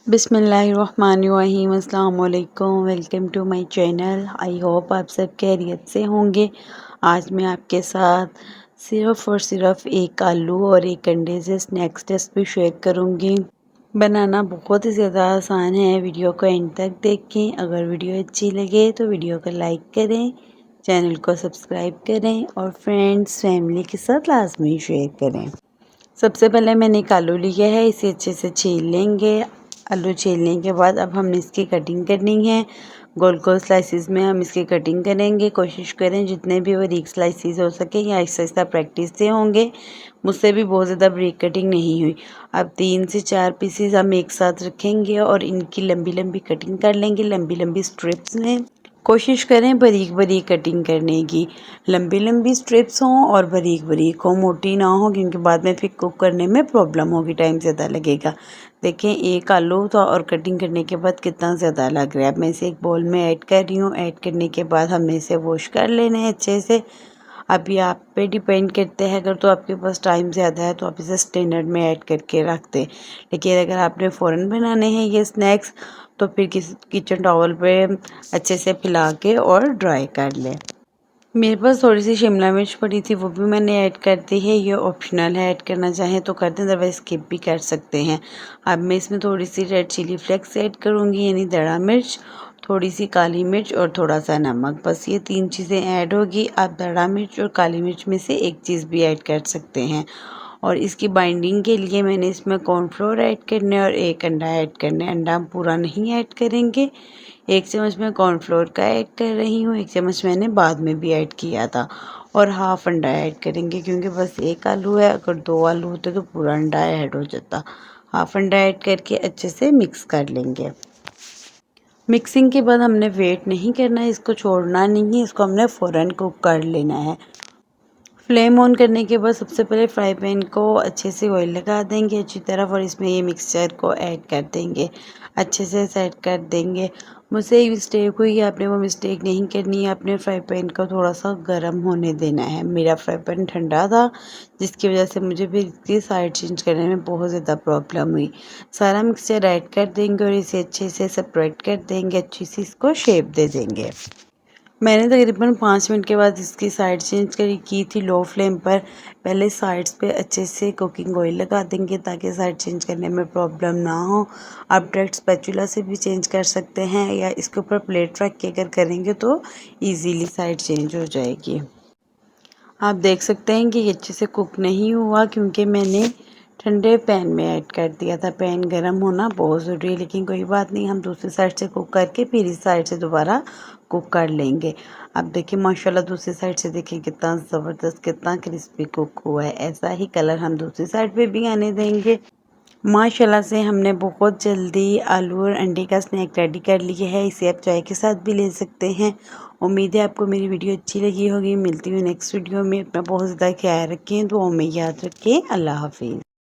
बिस्मिल्लाहिर्रहमानिर्रहीम अस्सलाम वालेकुम। Welcome to my channel. I hope आप सब खैरियत से होंगे। आज मैं आपके साथ सिर्फ़ और सिर्फ एक आलू और एक अंडे से स्नैक्स रेसिपी शेयर करूंगी। बनाना बहुत ही ज़्यादा आसान है। वीडियो को एंड तक देखें। अगर वीडियो अच्छी लगे तो वीडियो को लाइक करें, चैनल को सब्सक्राइब करें और फ्रेंड्स फैमिली के साथ लाजमी शेयर करें। सबसे पहले मैंने एक आलू लिया है, इसे अच्छे से छील लेंगे। आलू छीलने के बाद अब हमने इसकी कटिंग करनी है। गोल गोल स्लाइसिस में हम इसकी कटिंग करेंगे। कोशिश करें जितने भी बारीक स्लाइसिस हो सके, या आहिस्ता आहिस्ता प्रैक्टिस से होंगे। मुझसे भी बहुत ज़्यादा बारीक कटिंग नहीं हुई। अब 3 से 4 पीसेस हम एक साथ रखेंगे और इनकी लंबी लंबी कटिंग कर लेंगे, लंबी लंबी स्ट्रिप्स में। कोशिश करें बारीक बारीक कटिंग करने की, लंबी लंबी स्ट्रिप्स हों और बारीक बारीक हो, मोटी ना हो, क्योंकि बाद में फिर कुक करने में प्रॉब्लम होगी, टाइम ज़्यादा लगेगा। देखें एक आलू था और कटिंग करने के बाद कितना ज़्यादा लग रहा है। अब मैं इसे एक बाउल में ऐड कर रही हूँ। ऐड करने के बाद हमने इसे वॉश कर लेना है अच्छे से। अभी आप पे डिपेंड करते हैं, अगर तो आपके पास टाइम ज़्यादा है तो आप इसे स्ट्रेनर में ऐड करके रख दें। लेकिन अगर आपने फ़ौरन बनाने हैं ये स्नैक्स तो फिर किचन टॉवल पे अच्छे से फैला के और ड्राई कर लें। मेरे पास थोड़ी सी शिमला मिर्च पड़ी थी, वो भी मैंने ऐड कर दी है। ये ऑप्शनल है, ऐड करना चाहें तो कर दें, अदरवाइज स्किप भी कर सकते हैं। अब मैं इसमें थोड़ी सी रेड चिली फ्लेक्स ऐड करूँगी, यानी दड़ा मिर्च, थोड़ी सी काली मिर्च और थोड़ा सा नमक। बस ये 3 चीज़ें ऐड होगी। आप दड़ा मिर्च और काली मिर्च में से एक चीज़ भी ऐड कर सकते हैं। और इसकी बाइंडिंग के लिए मैंने इसमें कॉर्नफ्लोर ऐड करना है और एक अंडा ऐड करना है। अंडा हम पूरा नहीं ऐड करेंगे। 1 चम्मच मैं कॉर्नफ्लोर का ऐड कर रही हूँ, 1 चम्मच मैंने बाद में भी ऐड किया था। और हाफ अंडा ऐड करेंगे, क्योंकि बस एक आलू है, अगर 2 आलू होते तो पूरा अंडा ऐड हो जाता। हाफ अंडा ऐड करके अच्छे से मिक्स कर लेंगे। मिक्सिंग के बाद हमने वेट नहीं करना है, इसको छोड़ना नहीं है, इसको हमने फ़ौरन कुक कर लेना है। फ्लेम ऑन करने के बाद सबसे पहले फ्राई पैन को अच्छे से ऑयल लगा देंगे अच्छी तरफ और इसमें ये मिक्सचर को ऐड कर देंगे, अच्छे से सेट कर देंगे। मुझसे एक मिस्टेक हुई, आपने वो मिस्टेक नहीं करनी है। आपने फ्राई पैन को थोड़ा सा गर्म होने देना है। मेरा फ्राई पैन ठंडा था, जिसकी वजह से मुझे फिर इसकी साइड चेंज करने में बहुत ज़्यादा प्रॉब्लम हुई। सारा मिक्सचर ऐड कर देंगे और इसे अच्छे से सेपरेट कर देंगे, अच्छी सी इसको शेप दे देंगे। मैंने तकरीबन 5 मिनट के बाद इसकी साइड चेंज की थी लो फ्लेम पर। पहले साइड्स पे अच्छे से कुकिंग ऑयल लगा देंगे ताकि साइड चेंज करने में प्रॉब्लम ना हो। आप डायरेक्ट स्पैचुला से भी चेंज कर सकते हैं, या इसके ऊपर प्लेट रख के अगर करेंगे तो इजीली साइड चेंज हो जाएगी। आप देख सकते हैं कि ये अच्छे से कुक नहीं हुआ, क्योंकि मैंने ठंडे पैन में ऐड कर दिया था। पैन गर्म होना बहुत ज़रूरी है, लेकिन कोई बात नहीं, हम दूसरी साइड से कुक करके फिर इस साइड से दोबारा कुक कर लेंगे। अब देखिए माशाल्लाह दूसरी साइड से देखिए कितना ज़बरदस्त, कितना क्रिस्पी कुक हुआ है। ऐसा ही कलर हम दूसरी साइड पे भी आने देंगे। माशाल्लाह से हमने बहुत जल्दी आलू और अंडे का स्नैक रेडी कर लिया है। इसे आप चाय के साथ भी ले सकते हैं। उम्मीद है आपको मेरी वीडियो अच्छी लगी होगी। मिलती हूँ नेक्स्ट वीडियो में। अपना बहुत ज़्यादा ख्याल रखें, दुआओं में याद रखें। अल्लाह हाफिज़।